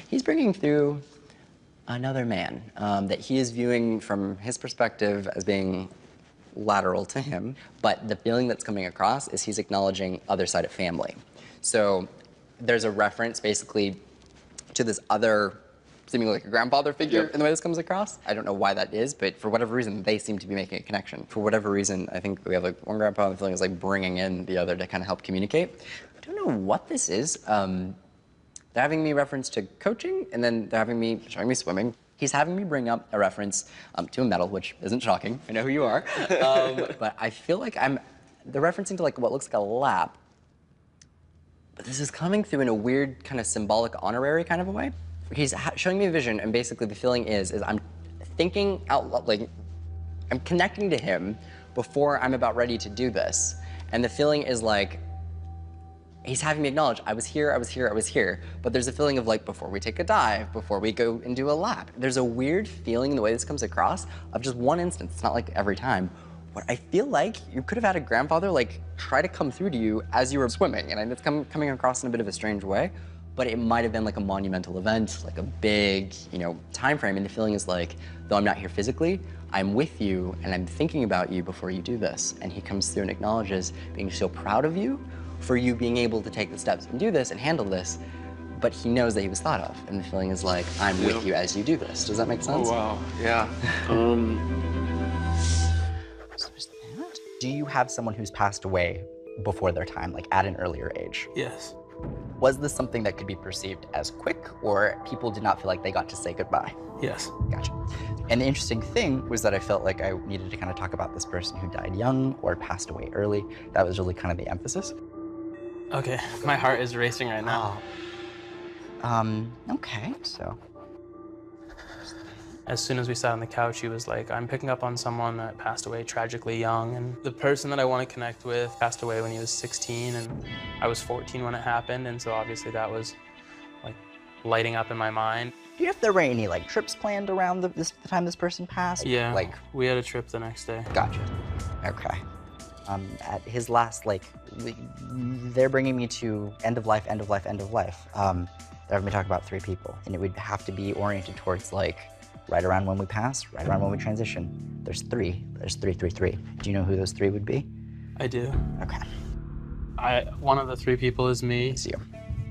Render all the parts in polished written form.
He's bringing through another man that he is viewing from his perspective as being lateral to him, but the feeling that's coming across is he's acknowledging other side of family. So there's a reference basically to this other, seemingly like a grandfather figure in the way this comes across. I don't know why that is, but for whatever reason, they seem to be making a connection. For whatever reason, I think we have like one grandpa and the feeling is like bringing in the other to kind of help communicate. I don't know what this is. They're having me reference to coaching, and then they're showing me swimming. He's having me bring up a reference to a medal, which isn't shocking. I know who you are. But I feel like they're referencing to like what looks like a lap. But this is coming through in a weird kind of symbolic honorary kind of a way. He's showing me a vision, and basically the feeling is I'm thinking out loud, like I'm connecting to him before I'm about ready to do this. And the feeling is like, he's having me acknowledge, I was here, I was here, I was here. But there's a feeling of like, before we take a dive, before we go and do a lap. There's a weird feeling in the way this comes across of just one instance. It's not like every time. But I feel like you could have had a grandfather like try to come through to you as you were swimming. And it's coming across in a bit of a strange way, but it might have been like a monumental event, like a big, time frame. And the feeling is like, though I'm not here physically, I'm with you and I'm thinking about you before you do this. And he comes through and acknowledges being so proud of you for you being able to take the steps and do this and handle this, but he knows that he was thought of. And the feeling is like, I'm with you as you do this. Does that make sense? Oh, wow, yeah. So there's that. Do you have someone who's passed away before their time, like at an earlier age? Yes. Was this something that could be perceived as quick, or people did not feel like they got to say goodbye? Yes. Gotcha. And the interesting thing was that I felt like I needed to kind of talk about this person who died young or passed away early. That was really kind of the emphasis. Okay, my heart is racing right now. Okay, so. As soon as we sat on the couch, he was like, I'm picking up on someone that passed away tragically young, and the person that I want to connect with passed away when he was 16, and I was 14 when it happened, and so obviously that was like lighting up in my mind. Do you know if there were any like trips planned around the time this person passed? Yeah, like we had a trip the next day. Gotcha. Okay. At his last, they're bringing me to end of life, end of life, end of life. They're having me talk about 3 people, and it would have to be oriented towards like right around when we pass, right around when we transition. There's 3. There's 3, 3, 3. Do you know who those 3 would be? I do. Okay. One of the 3 people is me. It's you.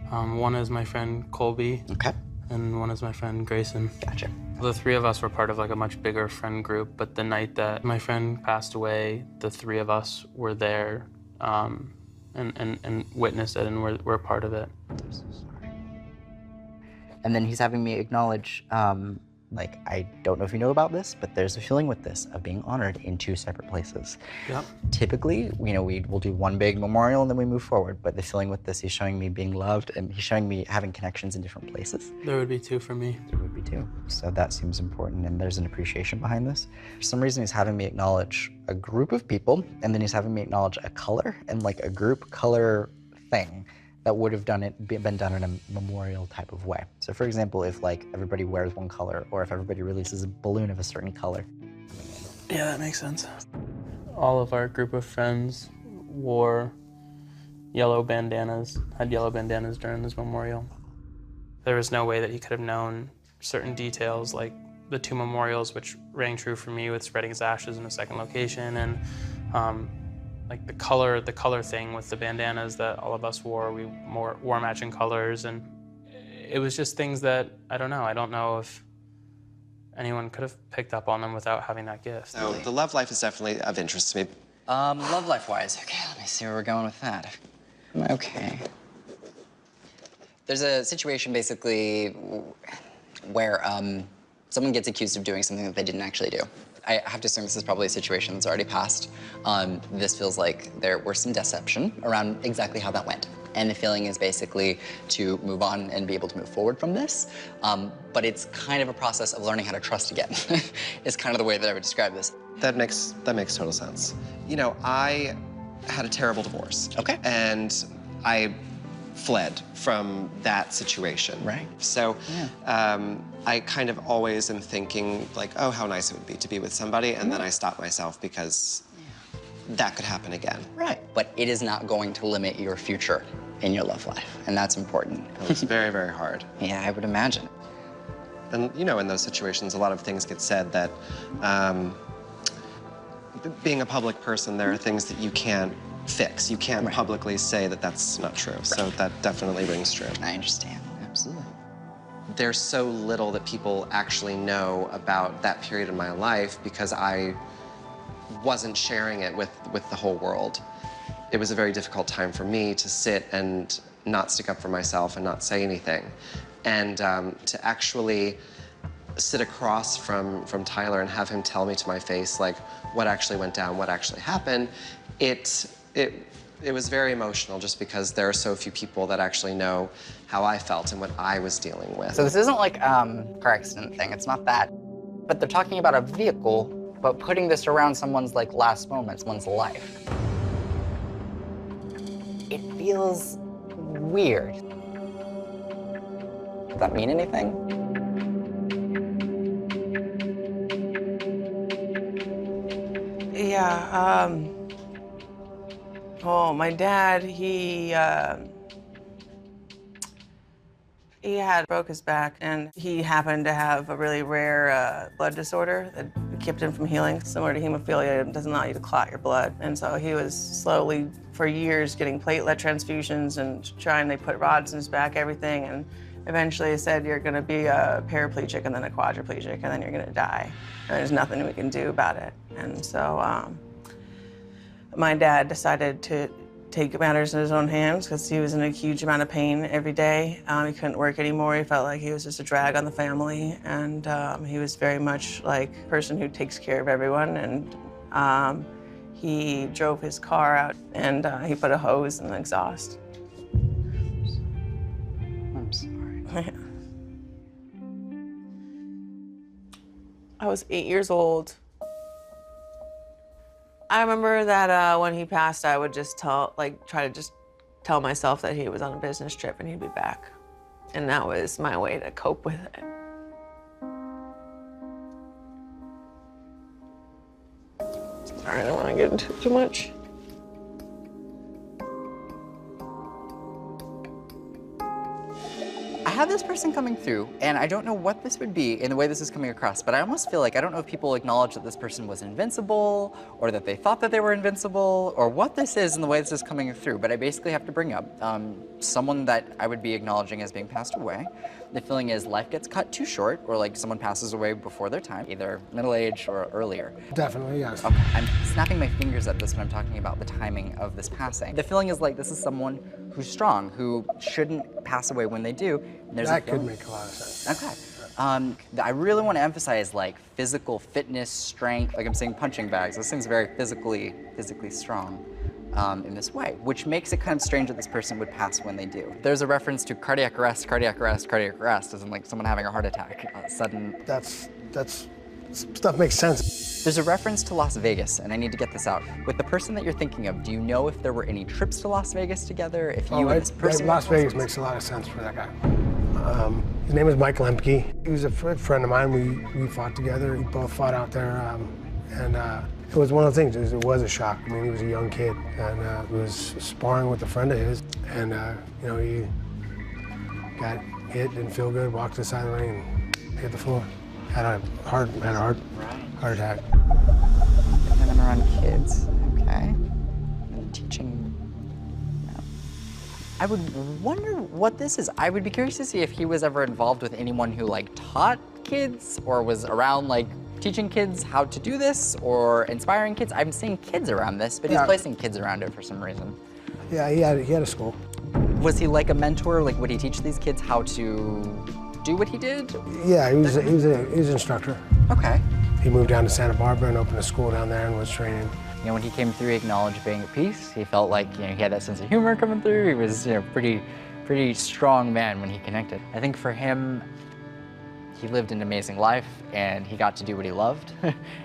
One is my friend Colby. Okay. And one is my friend Grayson. Gotcha. The 3 of us were part of like a much bigger friend group, but the night that my friend passed away, the 3 of us were there and witnessed it, and we're part of it. I'm so sorry. And then he's having me acknowledge, I don't know if you know about this, but there's a feeling with this of being honored in 2 separate places. Yep. Typically, we'll do one big memorial and then we move forward, but the feeling with this, he's showing me being loved and he's showing me having connections in different places. There would be 2 for me. There would be 2. So that seems important, and there's an appreciation behind this. For some reason, he's having me acknowledge a group of people, and then he's having me acknowledge a color and like a group color thing that would have been done in a memorial type of way. So for example, if like everybody wears one color, or if everybody releases a balloon of a certain color. Yeah, that makes sense. All of our group of friends wore yellow bandanas, had yellow bandanas during this memorial. There was no way that he could have known certain details, like the 2 memorials, which rang true for me with spreading his ashes in a second location, and like the color thing with the bandanas that all of us wore. We wore matching colors, and it was just things that, I don't know if anyone could have picked up on them without having that gift. So the love life is definitely of interest to me. Love life-wise, okay, let me see where we're going with that. Okay. There's a situation basically where someone gets accused of doing something that they didn't actually do. I have to assume this is probably a situation that's already passed. This feels like there were some deception around exactly how that went. And the feeling is basically to move on and be able to move forward from this. But it's kind of a process of learning how to trust again. It's kind of the way that I would describe this. That makes total sense. I had a terrible divorce. Okay. And I fled from that situation. Right. So I kind of always am thinking like, oh, how nice it would be to be with somebody, and then I stop myself because that could happen again. Right. But it is not going to limit your future. in your love life, and that's important. It was very, very hard. Yeah, I would imagine. And you know, in those situations, a lot of things get said that, being a public person, there are things that you can't fix. You can't publicly say that that's not true. So that definitely rings true. I understand, absolutely. There's so little that people actually know about that period in my life because I wasn't sharing it with the whole world. It was a very difficult time for me to sit and not stick up for myself and not say anything. And to actually sit across from Tyler and have him tell me to my face, like, what actually went down, what actually happened, it was very emotional just because there are so few people that actually know how I felt and what I was dealing with. So this isn't like a car accident thing, it's not that. But they're talking about a vehicle, but putting this around someone's like last moments, one's life. It feels weird. Does that mean anything? Yeah, well, my dad, he had broke his back, and he happened to have a really rare blood disorder that kept him from healing, similar to hemophilia. It doesn't allow you to clot your blood. And so he was slowly, for years, getting platelet transfusions and they put rods in his back, everything, and eventually they said, you're gonna be a paraplegic and then a quadriplegic, and then you're gonna die. And there's nothing we can do about it. And so my dad decided to take matters in his own hands because he was in a huge amount of pain every day. He couldn't work anymore. He felt like he was just a drag on the family. And he was very much like a person who takes care of everyone. And he drove his car out and he put a hose in the exhaust. I'm sorry. I was 8 years old. I remember that when he passed, I would just try to just tell myself that he was on a business trip and he'd be back. And that was my way to cope with it. Sorry, I don't want to get into it too much. I have this person coming through, and I don't know what this would be in the way this is coming across, but I almost feel like I don't know if people acknowledge that this person was invincible, or that they thought that they were invincible, or what this is in the way this is coming through, but I basically have to bring up someone that I would be acknowledging as being passed away. The feeling is life gets cut too short, or like someone passes away before their time, either middle age or earlier. Definitely, yes. Okay, I'm snapping my fingers at this when I'm talking about the timing of this passing. The feeling is like this is someone who's strong, who shouldn't pass away when they do. And there's That could make a lot of sense. Okay. I really want to emphasize like physical fitness, strength. Like I'm saying punching bags. This thing's very physically strong in this way, which makes it kind of strange that this person would pass when they do. There's a reference to cardiac arrest, as in like someone having a heart attack, sudden. That's stuff makes sense. There's a reference to Las Vegas, and I need to get this out. With the person that you're thinking of, do you know if there were any trips to Las Vegas together? If you and this person Las Vegas makes a lot of sense for that guy. His name is Mike Lemke. He was a friend of mine. We fought together. We both fought out there, and it was one of the things. It was a shock. I mean, he was a young kid, and he was sparring with a friend of his, and you know, he got hit, didn't feel good, walked to the side of the ring, and hit the floor. Had a heart attack. And then around kids, okay. And teaching. I would wonder what this is. I would be curious to see if he was ever involved with anyone who like taught kids or was around like teaching kids how to do this or inspiring kids. I'm seeing kids around this, but he's placing kids around it for some reason. Yeah, he had a school. Was he like a mentor? Like would he teach these kids how to do what he did? Yeah, he was an instructor. Okay. He moved down to Santa Barbara and opened a school down there and was training. You know, when he came through, he acknowledged being at peace. He felt like, you know, he had that sense of humor coming through. He was, you know, pretty strong man when he connected. I think for him, he lived an amazing life and he got to do what he loved.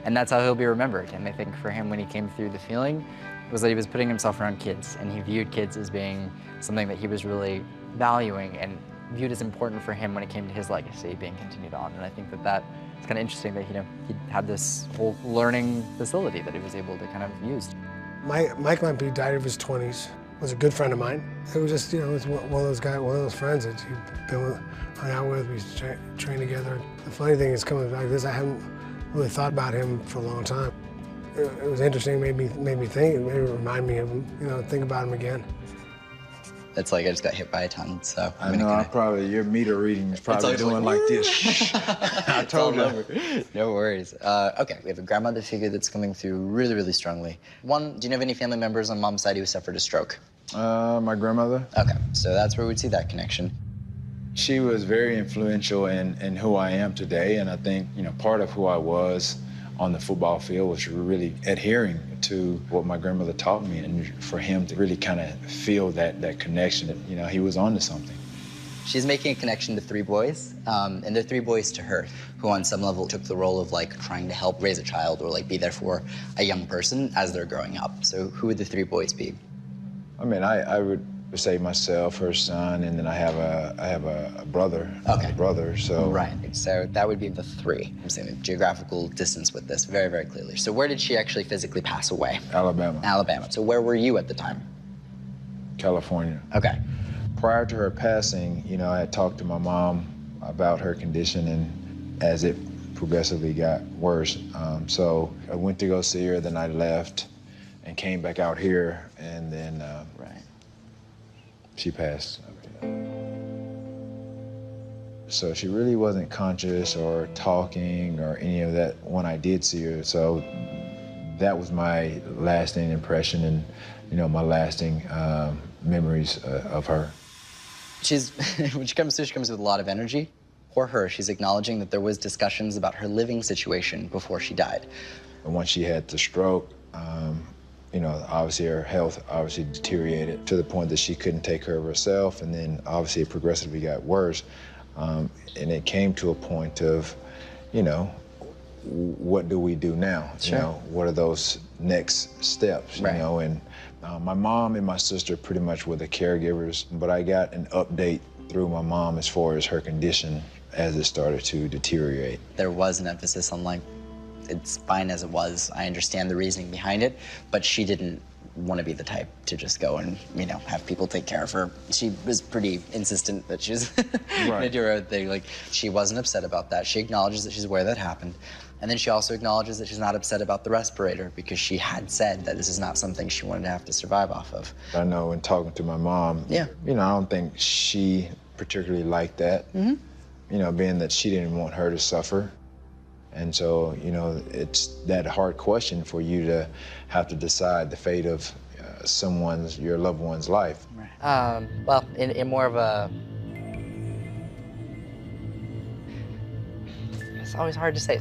And that's how he'll be remembered. And I think for him, when he came through, the feeling was that he was putting himself around kids and he viewed kids as being something that he was really valuing and viewed as important for him when it came to his legacy being continued on. And I think that it's kind of interesting that, you know, he had this whole learning facility that he was able to kind of use. Mike Lemke died of his 20s. was a good friend of mine. It was just, it was one of those guys, one of those friends that you've been hung out with, we used to train together. The funny thing is, coming back to this, I haven't really thought about him for a long time. It was interesting, made me think, it made me remind me of him, think about him again. It's like I just got hit by a ton, so I know, I probably, your meter reading is probably doing like this. I told you. No worries. Okay, we have a grandmother figure that's coming through really, really strongly. One, do you know of any family members on mom's side who suffered a stroke? My grandmother. Okay, so that's where we'd see that connection. She was very influential in who I am today, and I think, part of who I was on the football field was really adhering to what my grandmother taught me, and for him to really kind of feel that connection, that, he was onto something. She's making a connection to 3 boys, and they're 3 boys to her, who on some level took the role of trying to help raise a child or be there for a young person as they're growing up. So who would the 3 boys be? I mean, I would say myself, her son, and then I have a brother. Okay. A brother, so. Right, so that would be the 3. I'm saying the geographical distance with this very, very clearly. So where did she actually physically pass away? Alabama. Alabama. So where were you at the time? California. Okay. Prior to her passing, I had talked to my mom about her condition, and as it progressively got worse. So I went to go see her, then I left and came back out here, and then she passed. So she really wasn't conscious or talking or any of that when I did see her. So that was my lasting impression and, my lasting memories of her. When she comes through, she comes with a lot of energy. For her, she's acknowledging that there was discussions about her living situation before she died. And once she had the stroke, obviously her health obviously deteriorated to the point that she couldn't take care of herself, and then obviously it progressively got worse. And it came to a point of, what do we do now? Sure. What are those next steps? Right. And my mom and my sister pretty much were the caregivers, but I got an update through my mom as far as her condition as it started to deteriorate. There was an emphasis on it's fine as it was. I understand the reasoning behind it, but she didn't want to be the type to just go and, have people take care of her. She was pretty insistent that she was gonna do her own thing. She wasn't upset about that. She acknowledges that she's aware that happened. And then she also acknowledges that she's not upset about the respirator because she had said that this is not something she wanted to have to survive off of. I know in talking to my mom, I don't think she particularly liked that, being that she didn't want her to suffer. And so, it's that hard question for you to have to decide the fate of your loved one's life. Well, in more of a... It's always hard to say.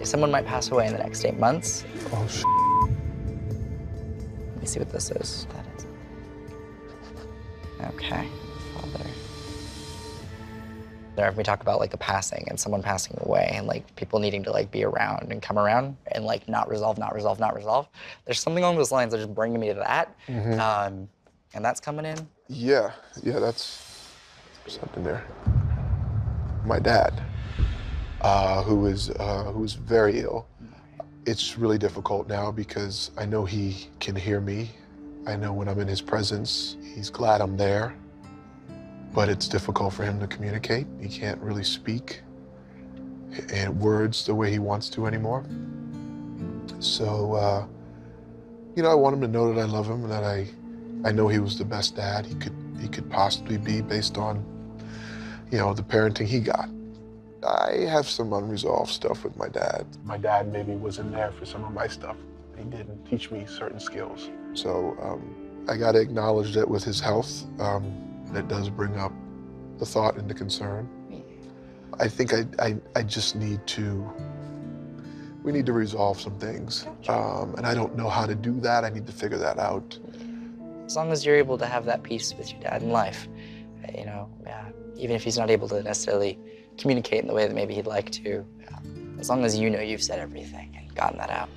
Someone might pass away in the next 8 months. Oh, shit. Let me see what this is. That is. Okay. Father. If we talk about a passing and someone passing away and people needing to be around and come around and not resolve, there's something along those lines that just bringing me to that. And that's coming in. Yeah, that's something there. My dad, who was very ill. It's really difficult now because I know he can hear me. I know when I'm in his presence, he's glad I'm there. But it's difficult for him to communicate. He can't really speak in words the way he wants to anymore. So, I want him to know that I love him and that I know he was the best dad he could possibly be based on, the parenting he got. I have some unresolved stuff with my dad. My dad maybe wasn't there for some of my stuff. He didn't teach me certain skills. So I got to acknowledge that with his health, that does bring up the thought and the concern. I think I just we need to resolve some things. And I don't know how to do that. I need to figure that out. As long as you're able to have that peace with your dad in life, even if he's not able to necessarily communicate in the way that maybe he'd like to, as long as you've said everything and gotten that out.